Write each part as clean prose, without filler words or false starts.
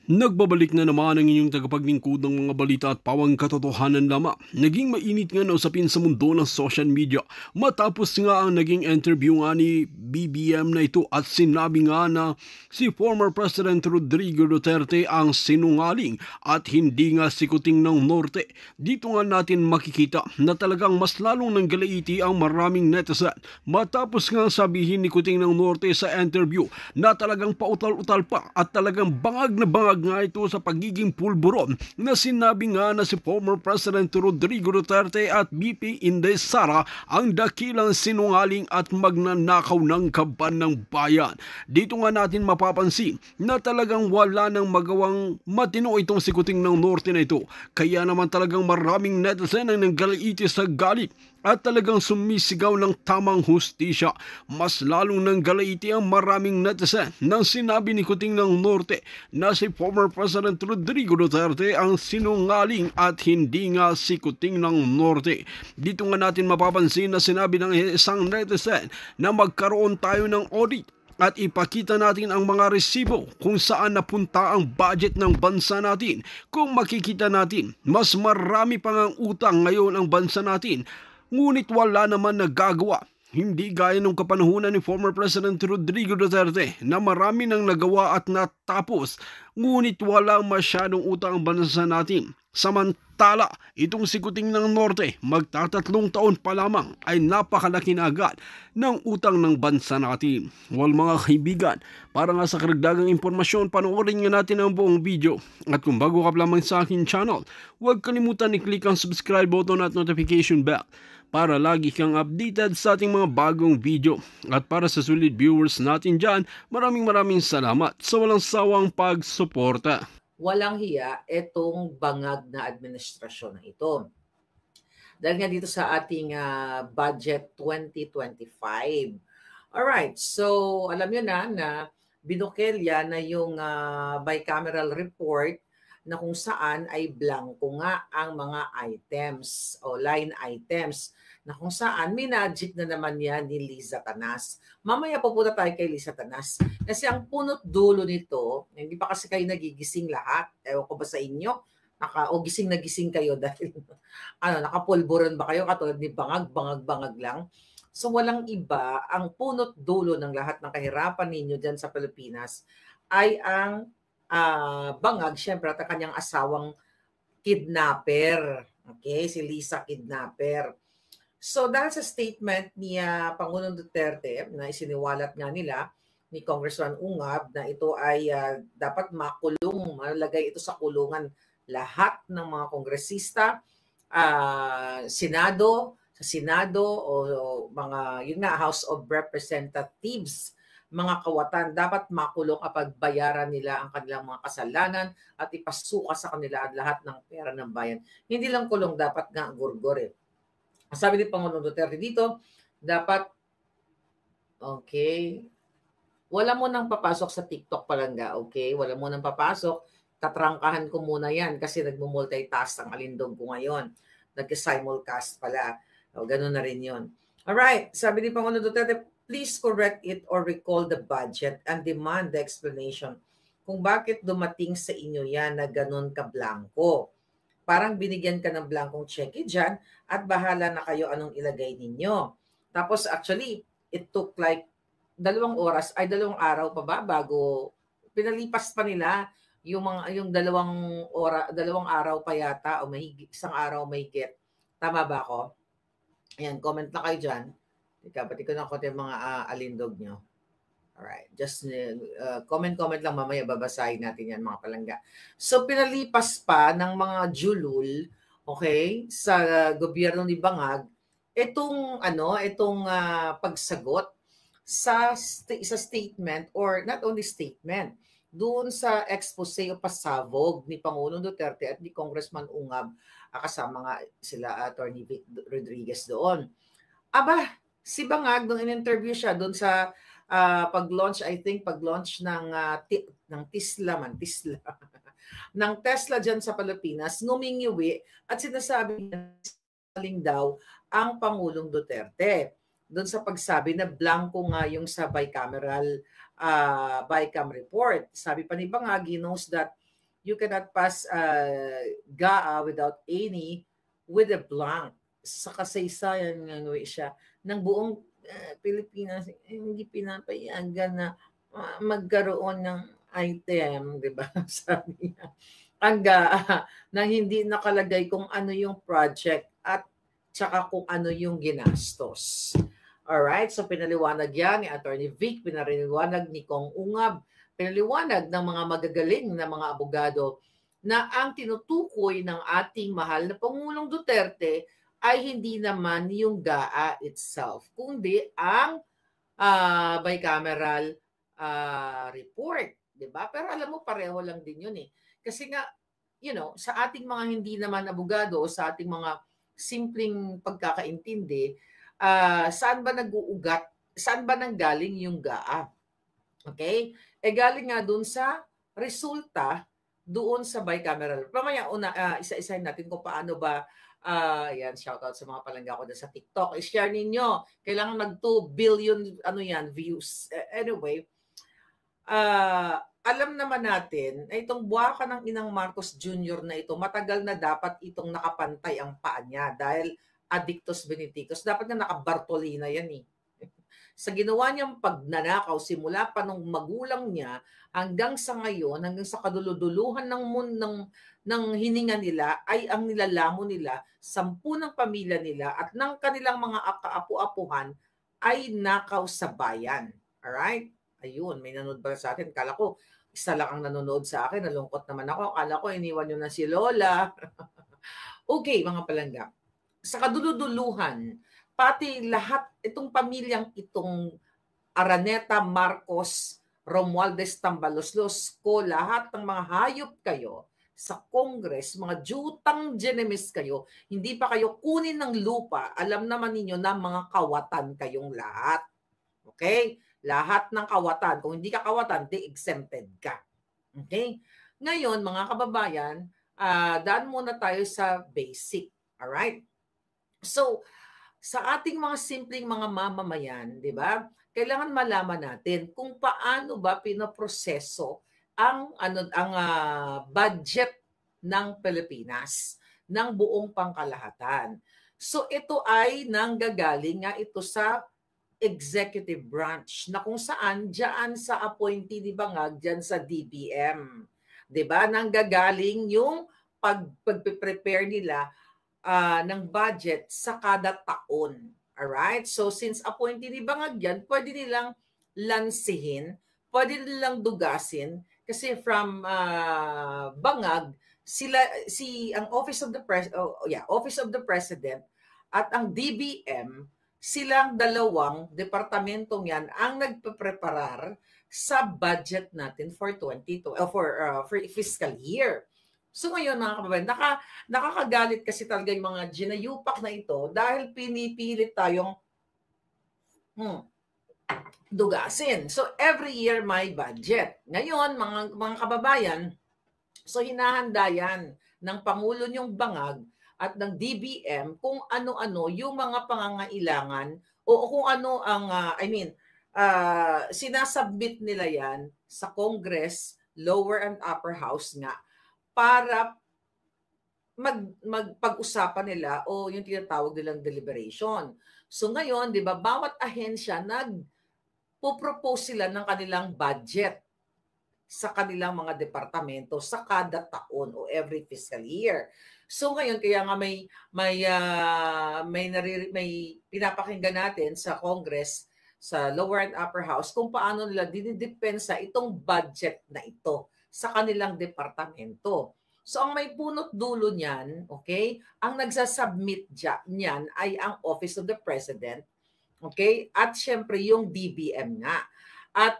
Nagbabalik na naman ang inyong tagapaglingkod ng mga balita at pawang katotohanan lamang. Naging mainit nga na usapin sa mundo ng social media matapos nga ang naging interview nga ni BBM na ito at sinabi nga na si former President Rodrigo Duterte ang sinungaling at hindi nga sikuting ng Norte. Dito nga natin makikita na talagang mas lalong nanggalaiti ang maraming netizen matapos nga sabihin ni Kuting ng Norte sa interview na talagang pautal-utal pa at talagang bangag na bangag nga ito sa pagiging pulburon na sinabi nga na si former President Rodrigo Duterte at BP Inday Sara ang dakilang sinungaling at magnanakaw ng kaban ng bayan. Dito nga natin mapapansin na talagang wala nang magawang matino itong si Kuting ng Norte na ito. Kaya naman talagang maraming netizen ang nanggalaiti sa galit at talagang sumisigaw ng tamang hustisya. Mas lalong nanggalaiti ang maraming netizen nang sinabi ni Kuting ng Norte na si former President Rodrigo Duterte ang sinungaling at hindi nga si Kuting ng Norte. Dito nga natin mapapansin na sinabi ng isang netizen na magkaroon tayo ng audit at ipakita natin ang mga resibo kung saan napunta ang budget ng bansa natin. Kung makikita natin, mas marami pang ang utang ngayon ang bansa natin, ngunit wala naman nagagawa. Hindi gaya nung kapanahunan ni former President Rodrigo Duterte na marami nang nagawa at natapos, ngunit wala masyadong utang ang bansa natin. Samantala, itong si Kuting ng Norte, magtatatlong taon pa lamang ay napakalaki na agad ng utang ng bansa natin. Well mga kaibigan, para nga sa karagdagang impormasyon, panoorin nga natin ang buong video. At kung bago ka lamang sa akin channel, huwag kalimutan i-click ang subscribe button at notification bell para lagi kang updated sa ating mga bagong video. At para sa solid viewers natin dyan, maraming salamat sa walang sawang pagsuporta. Walang hiya itong bangag na administrasyon na ito. Dahil nga dito sa ating budget 2025. Alright, so alam nyo na binukelya na yung bicameral report na kung saan ay blanco nga ang mga items o line items na kung saan minagic na naman yan ni Liza Tanas. Mamaya pupunta tayo kay Liza Tanas. Kasi ang punot dulo nito, hindi pa kasi kayo nagigising lahat. Ewan ko ba sa inyo? O gising na gising kayo dahil nakapulburon ba kayo katulad ni bangag lang. So walang iba, ang punot dulo ng lahat ng kahirapan ninyo dyan sa Pilipinas ay ang bangag, syempre, at ang kanyang asawang kidnapper. Okay, si Liza kidnapper. So dahil sa statement ni Pangulong Duterte na isiniwalat nga nila ni Congressman Ungab na ito ay dapat makulong, malagay ito sa kulungan lahat ng mga kongresista, sa Senado o mga yun nga House of Representatives, mga kawatan, dapat makulong kapag bayaran nila ang kanilang mga kasalanan at ipasuka sa kanila ang lahat ng pera ng bayan. Hindi lang kulong, dapat nga gurgor eh. Sabi ni Pangulong Duterte dito, dapat, okay, wala mo nang papasok sa TikTok palangga, okay? Wala mo nang papasok, tatrangkahan ko muna yan kasi nagmo-multitask ang alindog ko ngayon. Nag-simulcast pala. O, ganun na rin yun. Alright, sabi ni Pangulong Duterte, please correct it or recall the budget and demand the explanation kung bakit dumating sa inyo yan na ganun ka-blanco. Parang binigyan ka ng blankong cheque dyan at bahala na kayo anong ilagay ninyo. Tapos actually, it took like 2 araw pa ba bago pinalipas pa nila yung 2 araw pa yata o mahigit 1 araw mahigit. Tama ba ako? Ayan, comment na kayo dyan. Pati ko na konti yung mga alindog nyo. Alright, just comment lang mamaya, babasahin natin yan mga palangga. So pinalipas pa ng mga julul, okay, sa gobyerno ni Bangag, itong pagsagot sa statement or not only statement, doon sa expose o pasabog ni Pangulong Duterte at ni Congressman Ungab, kasama nga sila Attorney Vic Rodriguez doon. Aba, si Bangag, nung in-interview siya doon sa pag-launch ng Tesla ng Tesla dyan sa Pilipinas, ngumingiwi at sinasabi niya daw ang Pangulong Duterte doon sa pagsabi na blanco nga yung sa bicam report. Sabi pa ni Bangag, he knows that You cannot pass GAA without any with a blank. Sa kasaysayan ng siya ng buong Pilipinas, hindi pinapayagan na magkaroon ng item, di ba? Sabi niya. Ang GAA na hindi nakalagay kung ano yung project at tsaka kung ano yung ginastos. Alright, so pinaliwanag yan ni Attorney Vic, pinaliwanag ni Kong Ungab, pinaliwanag ng mga magagaling na mga abogado na ang tinutukoy ng ating mahal na Pangulong Duterte ay hindi naman yung GAA itself, kundi ang bicameral report, 'di ba? Pero alam mo, pareho lang din yun eh. Kasi nga, sa ating mga hindi naman abogado, sa ating mga simpleng pagkakaintindi, saan ba nag-uugat? Saan ba nanggaling yung GAA? Okay? Galing nga dun sa resulta doon sa bicameral. Mamaya isa-isahin natin kung paano ba yan, shoutout sa mga palangga ko sa TikTok. I-share ninyo. Kailangan mag 2 billion views. Anyway, alam naman natin na itong buwaka ng Inang Marcos Jr. na ito, matagal na dapat itong nakapantay ang paa niya dahil addictus beneficus. Dapat nga nakabartolina yan eh. Sa ginawa niyang pagnanakaw, simula pa nung magulang niya hanggang sa ngayon, hanggang sa kaduluduluhan ng hininga nila, ay ang nilalamo nila, 10 ng pamilya nila at ng kanilang mga kaapu-apuhan ay nakaw sa bayan. Alright? Ayun, may nanonood ba sa atin? Kala ko, isa lang ang nanonood sa akin. Nalungkot naman ako. Kala ko, iniwan nyo na si Lola. Okay, mga palangga. Sa kaduluduluhan, pati lahat, itong pamilyang itong Araneta, Marcos, Romualdez, Tambaloslos ko, lahat ng mga hayop kayo sa Congress, mga jutang genemis kayo, hindi pa kayo kunin ng lupa, alam naman ninyo na mga kawatan kayong lahat. Okay? Lahat ng kawatan. Kung hindi ka kawatan, di exempted ka. Okay? Ngayon, mga kababayan, daan muna tayo sa basic. Alright? So, sa ating mga simpleng mga mamamayan, di ba? Kailangan malaman natin kung paano ba pinoproseso ang budget ng Pilipinas ng buong pangkalahatan. So ito ay nanggagaling nga ito sa executive branch na kung saan diyan sa appointee ni Bangag diyan sa DBM. 'Di ba? Nanggagaling yung pag-prepare nila ng budget sa kada taon. Alright? So since appointee ni Bangag yan, pwede nilang lansihin, pwede nilang dugasin kasi from Bangag ang Office of the Office of the President at ang DBM, silang dalawang departamentong yan ang nagpe-preparar sa budget natin for fiscal year. So ngayon mga kababayan, nakakagalit kasi talaga yung mga ginayupak na ito dahil pinipilit tayong dugasin. So every year may budget. Ngayon mga kababayan, so hinahanda yan ng Pangulo niyong Bangag at ng DBM kung ano-ano yung mga pangangailangan o kung ano ang, sinasubmit nila yan sa Congress, lower and upper house nga para magpag-usapan nila o yung tinatawag nilang deliberation. So ngayon, di ba, bawat ahensya nagpo-propose sila ng kanilang budget sa kanilang mga departamento sa kada taon o every fiscal year. So ngayon kaya nga may pinapakinggan natin sa Congress, sa lower and upper house kung paano nila dinidepensa itong budget na ito sa kanilang departamento. So ang may punot dulo niyan, okay? Ang nagsasubmit niyan ay ang Office of the President, okay? At syempre yung DBM nga. At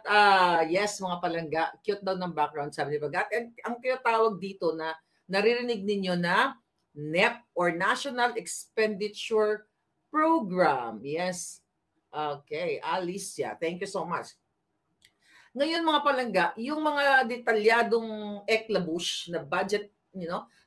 yes, mga palangga, cute daw ng background, sabi ni Bagat. Ang tinatawag dito na naririnig ninyo na NEP or National Expenditure Program. Yes. Okay, Alicia, thank you so much. Ngayon mga palangga, yung mga detalyadong eklabush na budget,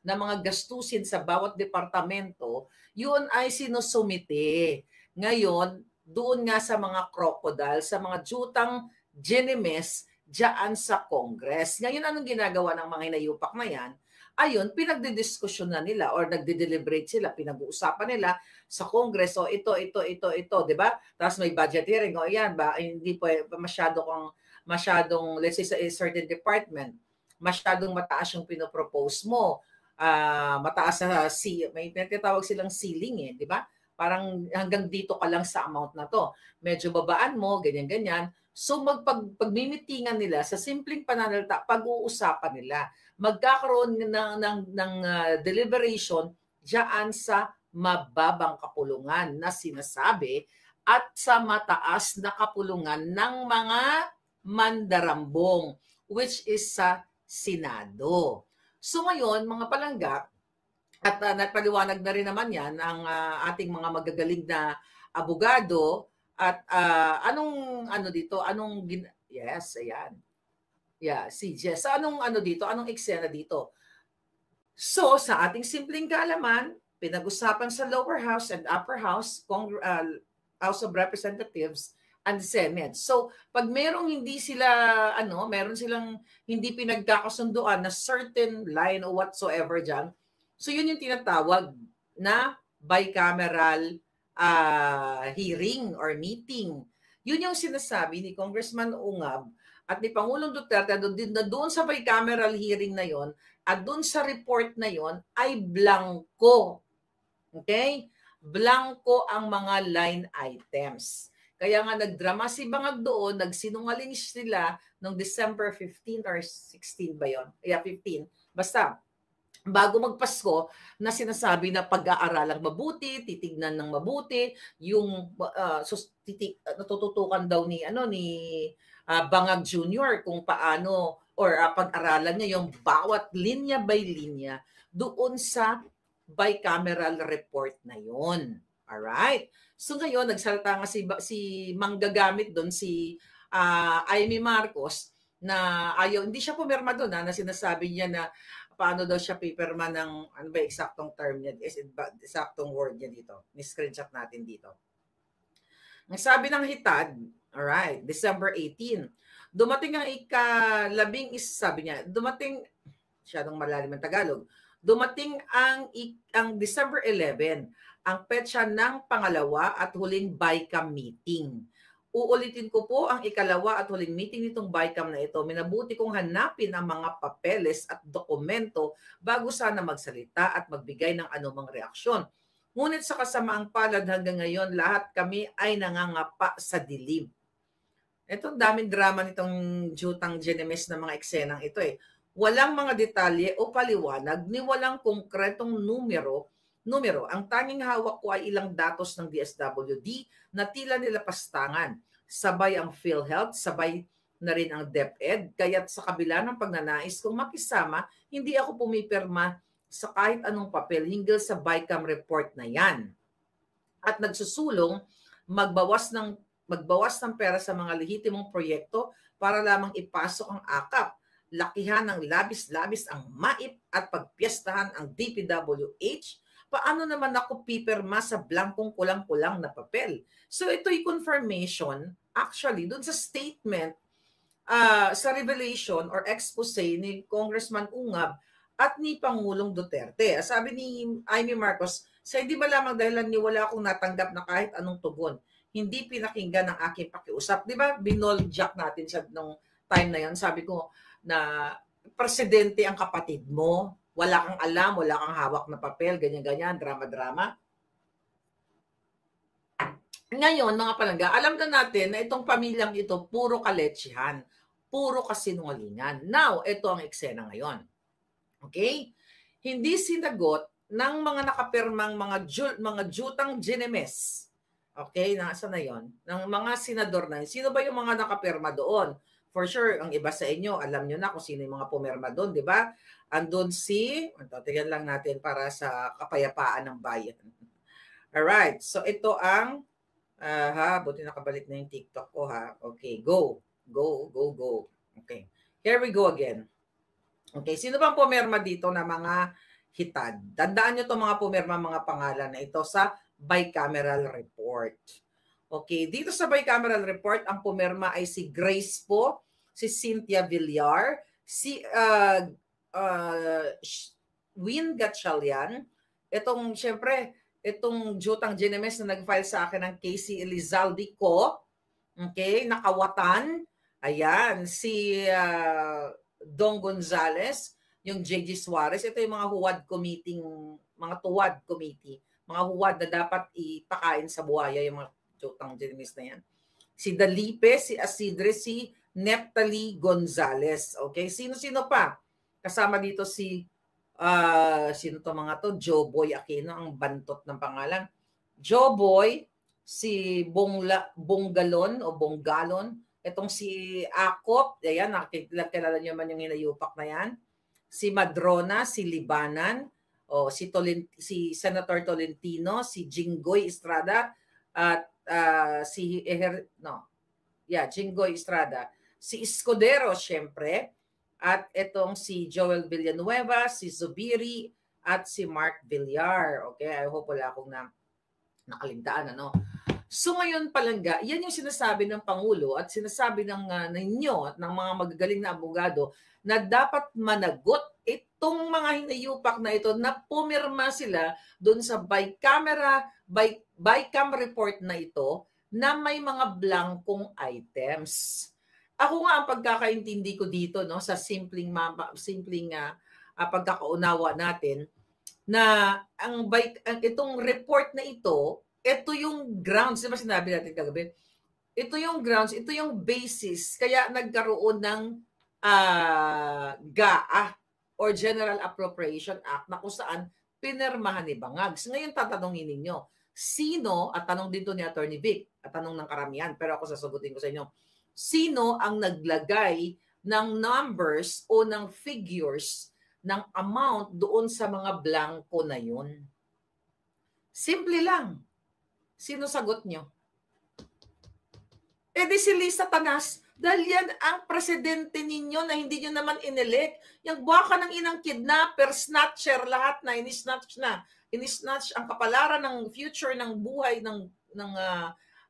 na mga gastusin sa bawat departamento, yun ay sinusumite. Ngayon, doon nga sa mga crocodile, sa mga jutang genemes, diyan sa Congress. Ngayon, anong ginagawa ng mga inayupak na yan? Ayun, pinagdidiskusyon na nila or nagde-deliberate sila, pinag-uusapan nila sa Congress, o ito, di ba? Tapos may budget hearing, o yan, ba, hindi po masyadong, let's say sa a certain department, masyadong mataas yung pinopropose mo, mataas sa may tinatawag silang ceiling di ba? Parang hanggang dito ka lang sa amount na to. Medyo babaan mo, ganyan-ganyan. So pagmimitingan nila sa simpleng pananalita, pag-uusapan nila, magkakaroon ng deliberation diyan sa mababang kapulungan na sinasabi at sa mataas na kapulungan ng mga mandarambong, which is sa Senado. So ngayon, mga palangga, at napaliwanag na rin naman yan ang ating mga magagaling na abogado at anong dito, yes, ayan. Yeah, si Jess. So, anong eksena dito? So, sa ating simpleng kaalaman, pinag-usapan sa lower house and upper house, House of Representatives and Senate. So, pag meron silang hindi pinagkakasunduan na certain line or whatsoever dyan, so yun yung tinatawag na bicameral hearing or meeting. Yun yung sinasabi ni Congressman Ungab at ni Pangulong Duterte doon sa bicameral hearing na yon at doon sa report na yon ay blanco. Okay? Blanco ang mga line items. Kaya nga nagdrama si Bangag doon, nagsinungaling sila noong December 15 or 16 ba yon? 15. Basta, bago magpasko na sinasabi na pag-aaralang mabuti, titignan ng mabuti, yung natututukan daw ni Bangag Jr. kung paano or pag-aralan niya yung bawat linya by linya doon sa bicameral report na yon. Alright? So ngayon, nagsalita nga si manggagamit doon, si Amy Marcos, na hindi siya pumirma doon, na sinasabi niya na paano daw siya paperman ng, ano ba eksaktong term niya, eksaktong word niya dito. Ni-screenshot natin dito. Ang sabi ng hitad, alright, December 18, dumating ang sabi niya, masyadong malalim ang Tagalog, dumating ang December 11, ang petsa ng pangalawa at huling BICAM meeting. Uulitin ko po ang ikalawa at huling meeting nitong BICAM na ito. Minabuti kong hanapin ang mga papeles at dokumento bago sana magsalita at magbigay ng anumang reaksyon. Ngunit sa kasamaang palad hanggang ngayon, lahat kami ay nangangapa sa dilim. Itong daming drama nitong Jutang Genemes na mga eksenang ito Walang mga detalye o paliwanag ni walang konkretong numero. Ang tanging hawak ko ay ilang datos ng DSWD na tila nilapastangan. Sabay ang PhilHealth, sabay na rin ang DepEd. Kaya't sa kabila ng pagnanais kong makisama, hindi ako pumipirma sa kahit anong papel hinggil sa BICAM report na yan. At nagsusulong magbawas ng pera sa mga lehitimong proyekto para lamang ipasok ang AKAP. Lakihan ng labis-labis ang MAIP at pagpiestahan ang DPWH. Paano naman ako pipirma sa blankong kulang-kulang na papel? So ito'y confirmation actually dun sa statement, sa revelation or expose ni Congressman Ungab at ni Pangulong Duterte. Sabi ni Amy Marcos, sa hindi ba lamang dahilan ni wala akong natanggap na kahit anong tugon, hindi pinakinggan ang aking pakiusap. Di ba binoljak natin siya nung time na yan? Sabi ko na presidente ang kapatid mo, wala kang alam, wala kang hawak na papel, ganyan-ganyan, drama-drama. Ngayon, mga palangga, alam na natin na itong pamilyang ito, puro kaletsihan, puro kasinungalingan. Now, ito ang eksena ngayon. Okay? Hindi sinagot ng mga nakapirmang mga Jutang Genemes. Okay? Nasa na yon? Ng mga senador na yun. Sino ba yung mga nakapirma doon? For sure, ang iba sa inyo, alam nyo na kung sino yung mga pumirma doon, di ba? Andun tingnan lang natin para sa kapayapaan ng bayan. Alright, so ito ang, buti nakabalik na yung TikTok ko Okay, go. Okay, here we go again. Okay, sino bang pumirma dito na mga hitad? Tandaan nyo itong mga pumirma, mga pangalan na ito sa bicameral report. Okay, dito sa bicameral report, ang pumirma ay si Grace po, si Cynthia Villar, si Win Gatchalian, syempre, itong Jutang Ginemes na nag-file sa akin ng Casey Elizalde ko, okay, nakawatan, ayan, si Dong Gonzales, yung JG Suarez, ito yung mga huwad committee, mga tuwad committee, mga huwad na dapat ipakain sa buhaya, yung mga Jutang Ginemes na yan. Si Dalipe, si Asidre, si Neptali Gonzales. Okay? Sino-sino pa? Kasama dito si, sino to mga to? Joboy Aquino, ang bantot ng pangalan. Joboy, si Bonggalon o Bonggalon. Itong si Akop, ayan, kilala niyo man yung hinayupak na yan. Si Madrona, si Libanan, o si Senator Tolentino, si Jinggoy Estrada, at Jinggoy Estrada, si Escudero syempre, at itong si Joel Villanueva, si Zubiri, at si Mark Villar. Okay, I hope wala akong nakaligtaan, ano. So ngayon palangga, yan yung sinasabi ng Pangulo at sinasabi ninyo at ng mga magagaling na abogado na dapat managot itong mga hinayupak na ito na pumirma sila doon sa bycam report na ito na may mga blankong items. Ako nga ang pagkakaintindi ko dito, no, sa simpleng pagkakaunawa natin, na itong report na ito yung grounds, di ba sinabi natin kagabi? Ito yung grounds, ito yung basis, kaya nagkaroon ng GAA or General Appropriation Act na kung saan pinirmahan ni Bangags. Ngayon tatanungin ninyo, sino, at tanong din to ni Attorney Vic, at tanong ng karamihan, pero ako sasagutin ko sa inyo, sino ang naglagay ng numbers o ng figures ng amount doon sa mga blanco na yun? Simple lang. Sino sagot nyo? Di si Lisa Tanas, dahil yan ang presidente ninyo na hindi nyo naman inelect. Yung baka ng inang kidnapper, snatcher, lahat na, inisnatch na. Inisnatch ang kapalaran ng future ng buhay ng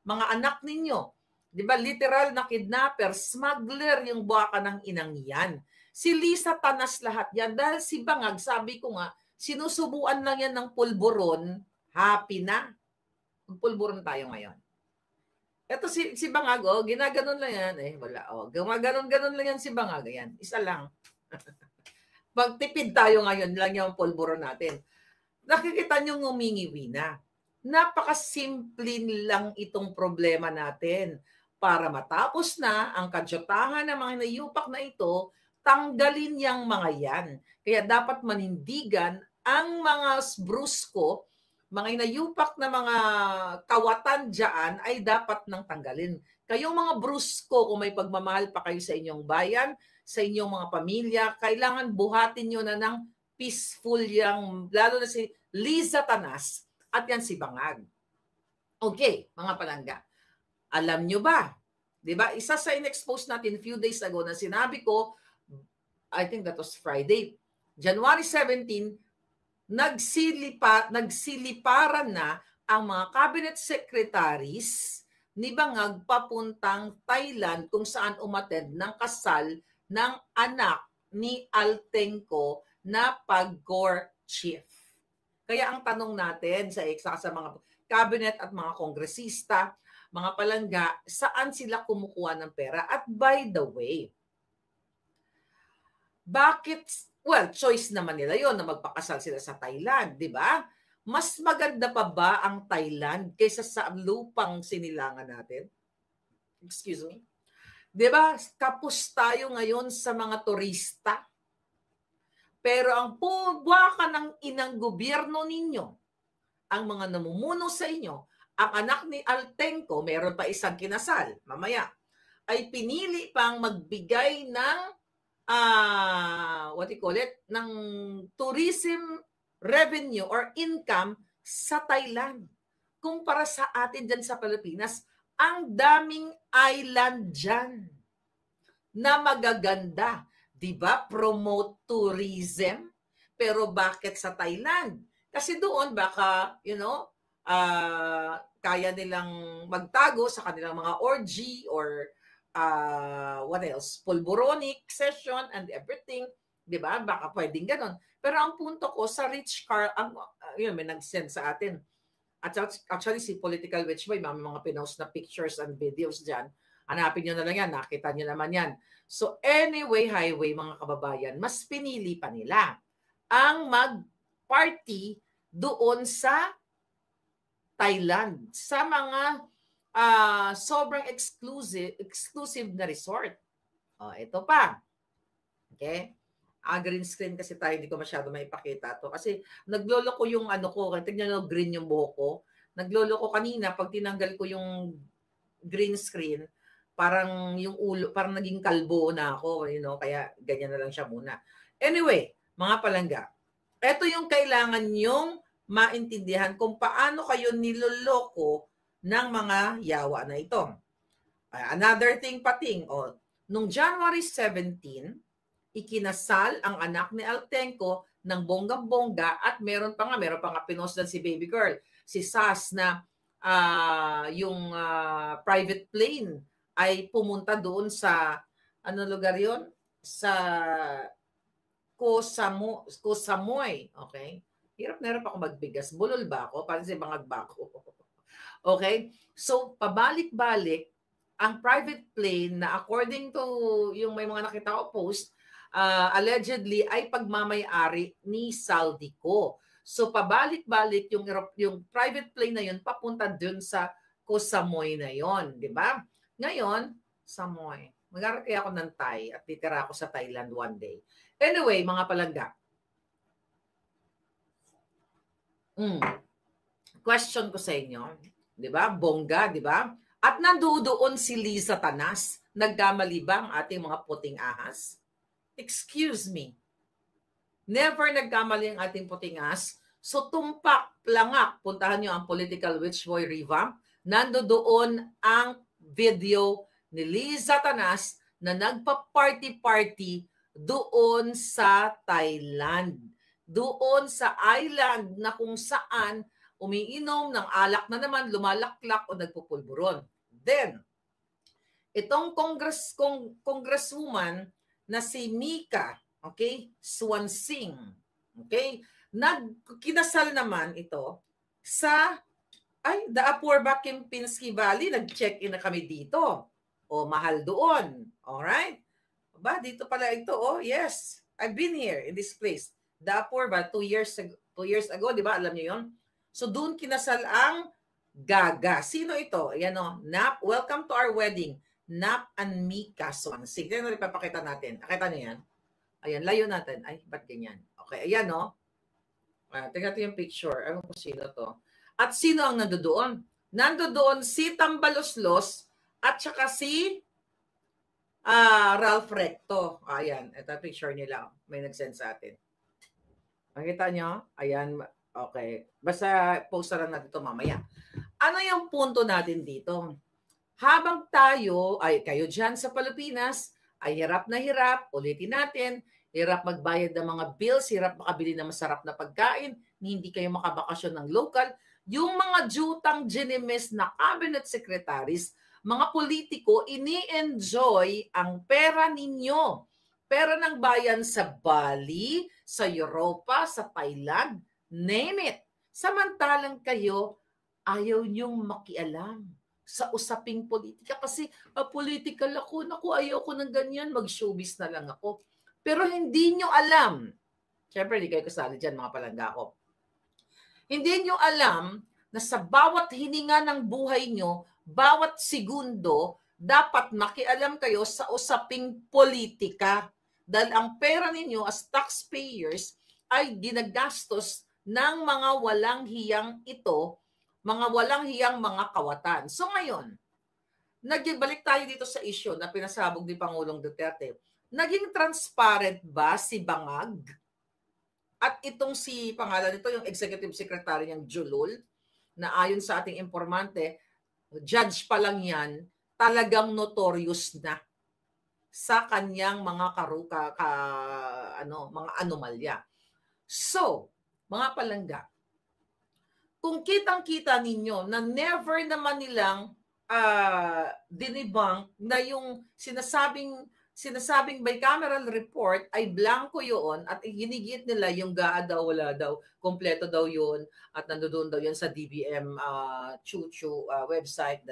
mga anak ninyo. Di ba? Literal na kidnapper, smuggler yung baka ng inang yan. Si Lisa Tanas lahat yan. Dahil si Bangag, sabi ko nga, sinusubuan lang yan ng pulburon, happy na. Magpulburon tayo ngayon. Ito si Bangag, ginaganon lang yan. Wala. Gumaganon-ganon lang yan si Bangag. Yan. Isa lang. Magtipid tayo ngayon lang yung pulburon natin. Nakikita nyo ngumingiwi na. Napakasimple lang itong problema natin. Para matapos na ang kadyotahan ng mga nayupak na ito, tanggalin yang mga yan. Kaya dapat manindigan ang mga brusko, mga inayupak na mga kawatan dyan ay dapat nang tanggalin. Kayong mga brusko, kung may pagmamahal pa kayo sa inyong bayan, sa inyong mga pamilya, kailangan buhatin nyo na ng peaceful yang, lalo na si Liza Tanas at yan si Bangag. Okay, mga palangga. Alam nyo ba? Diba? Isa sa in-expose natin few days ago na sinabi ko, I think that was Friday, January 17, nagsiliparan na ang mga cabinet secretaries ni Bangag papuntang Thailand kung saan umattend ng kasal ng anak ni Altenco na pag-Corps chief. Kaya ang tanong natin sa mga cabinet at mga kongresista, mga palangga, saan sila kumukuha ng pera? At by the way, bakit? Well, choice naman nila yon na magpakasal sila sa Thailand, di ba? Mas maganda pa ba ang Thailand kaysa sa lupang sinilangan natin? Excuse me. Di ba? Kapos tayo ngayon sa mga turista. Pero ang pubwaka ng inang gobyerno ninyo, ang mga namumuno sa inyo, ang anak ni Altenco, meron pa isang kinasal, mamaya, ay pinili pang magbigay ng ng tourism revenue or income sa Thailand. Kumpara sa atin dyan sa Pilipinas, ang daming island dyan na magaganda. Diba? Promote tourism. Pero bakit sa Thailand? Kasi doon baka, kaya nilang magtago sa kanilang mga orgy or what else? Pulboronic session and everything. Di ba? Baka pwedeng ganon. Pero ang punto ko, sa Rich Carl, yun, may nag-send sa atin. At actually, si Political Witch Boy, may mga pinost na pictures and videos dyan. Hanapin nyo na lang yan, nakita nyo naman yan. So anyway, highway, mga kababayan, mas pinili pa nila ang mag-party doon sa Thailand, sa mga sobrang exclusive na resort. Ito pa. Okay? Green screen kasi tayo, hindi ko masyado maipakita to. Kasi nagloloko yung ano ko, tignan nyo, green yung buhok ko. Nagloloko kanina, pag tinanggal ko yung green screen, parang yung ulo, parang naging kalbo na ako, kaya ganyan na lang siya muna. Anyway, mga palangga, ito yung kailangan nyong maintindihan kung paano kayo niloloko ng mga yawa na ito. Another thing pating, nung January 17, ikinasal ang anak ni Altenco ng bonggang-bongga at meron pa nga pinost si baby girl, si Sas na yung private plane ay pumunta doon sa, lugar yon? Sa Koh Samui. Okay? Hirap na hirap ako magbigas. Bulol ba ako? Parang si bangag ba ako? Okay? So, pabalik-balik, ang private plane na according to yung may mga nakita ko post, allegedly ay pagmamay-ari ni Saldico. So, pabalik-balik yung private plane na yun papunta dun sa Koh Samui na yon, di ba? Ngayon, Samui. Mag-aaral kaya ako ng Thai at titira ako sa Thailand one day. Anyway, mga palangga. Question ko sa inyo, di ba? Bongga, di ba? At nandoon si Liza Tanas. Nagkamali ba ang ating mga puting ahas? Excuse me. Never nagkamali ang ating puting ahas. So tumpak, plangak, puntahan nyo ang Political Witch Boy Revamp. Nandoon ang video ni Liza Tanas na nagpa-party-party doon sa Thailand. Doon sa island na kung saan umiinom ng alak na naman, lumalaklak o nagpupulburon. Then, itong congresswoman na si Mika, okay, Swansing, okay, kinasal naman ito sa the Apurba Kempinski Valley. Nag-check-in na kami dito. Mahal doon. Alright? Dito pala ito. Yes. I've been here in this place. The Apurba, 2 years ago, di ba? Alam niyo yon. So, doon kinasal ang Gaga. Sino ito? Ayan Nap. Welcome to our wedding. Nap and Mika Swansing. Tignan na ipapakita natin. Nakita niyo yan? Ayan, layo natin. Ay, ba't ganyan? Okay, ayan tingnan natin yung picture. Ewan ko sino to. At sino ang nandoon? Nandoon si Tambaloslos at saka si Ralph Recto. Ayan, ito picture nila. May nag-send sa atin. Nakita nyo? Ayan, okay. Basta post na lang natin ito mamaya. Ano yung punto natin dito? Habang kayo dyan sa Pilipinas, ay hirap na hirap, ulitin natin, hirap magbayad ng mga bills, hirap makabili ng masarap na pagkain, hindi kayo makabakasyon ng local, yung mga jutang ginimis na cabinet secretaries, mga politiko, ini-enjoy ang pera ninyo. Pera ng bayan sa Bali, sa Europa, sa Thailand, name it. Samantalang kayo, ayaw niyong makialam sa usaping politika kasi political ako, ayaw ko ng ganyan, mag-showbiz na lang ako. Pero hindi niyo alam, syempre hindi kayo kasali dyan mga palangga ko, hindi niyo alam na sa bawat hininga ng buhay niyo, bawat segundo, dapat makialam kayo sa usaping politika. Dahil ang pera ninyo as taxpayers ay ginagastos ng mga walang hiyang mga walang hiyang mga kawatan. So ngayon, nagbalik tayo dito sa issue na pinasabog ni Pangulong Duterte. Naging transparent ba si Bangag? At itong si pangalan nito, yung executive secretary niyang Julul, na ayon sa ating informante, judge pa lang yan, talagang notorious na sa kanyang mga mga anomalya. So, mga palangga, kung kitang-kita ninyo na never naman nilang dinibunk na yung sinasabing bicameral report ay blanco yun at ginigit nila yung gaa daw, wala daw, kompleto daw yun at nandoon daw yun sa DBM Chuchu website,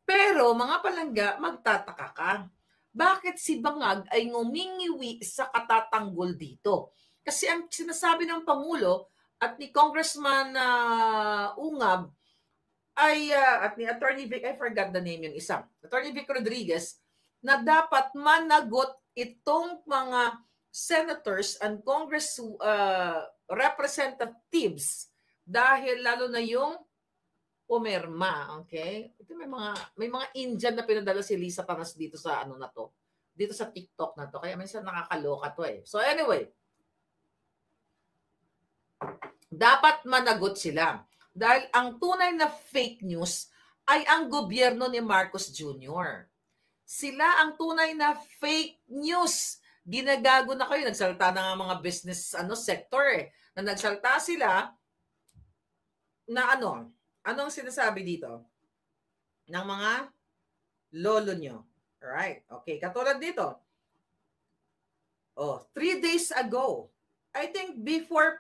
Pero mga palangga, magtataka ka. Bakit si Bangag ay ngumingiwi sa katatanggol dito? Kasi ang sinasabi ng Pangulo at ni Congressman Ungab ay at ni Attorney Vic, I forgot the name yung isa. Attorney Vic Rodriguez, na dapat managot itong mga senators and Congress representatives dahil lalo na yung pumirma, okay? Ito may mga Indian na pinadala si Lisa Panas dito sa ano na to. Dito sa TikTok na to. Kaya minsan nakakaloka to eh. So anyway, dapat managot sila. Dahil ang tunay na fake news ay ang gobyerno ni Marcos Jr. Sila ang tunay na fake news. Ginagago na kayo. Nagsalita na nga mga business sector eh. Na nagsalita sila na anong sinasabi dito? Ng mga lolo nyo. Alright. Okay. Katulad dito. 3 days ago. I think before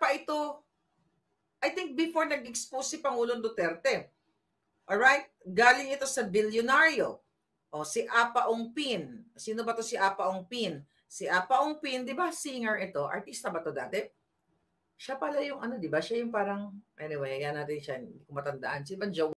nag-expose si Pangulong Duterte. Alright? Galing ito sa bilyonaryo. Si Apa Ongpin. Sino ba to si Apa Ongpin? Si Apa Ongpin, di ba singer ito? Artista ba to dati? Siya pala yung di ba? Siya yung parang, anyway, yan natin siya. Hindi ko matandaan. Si Banjo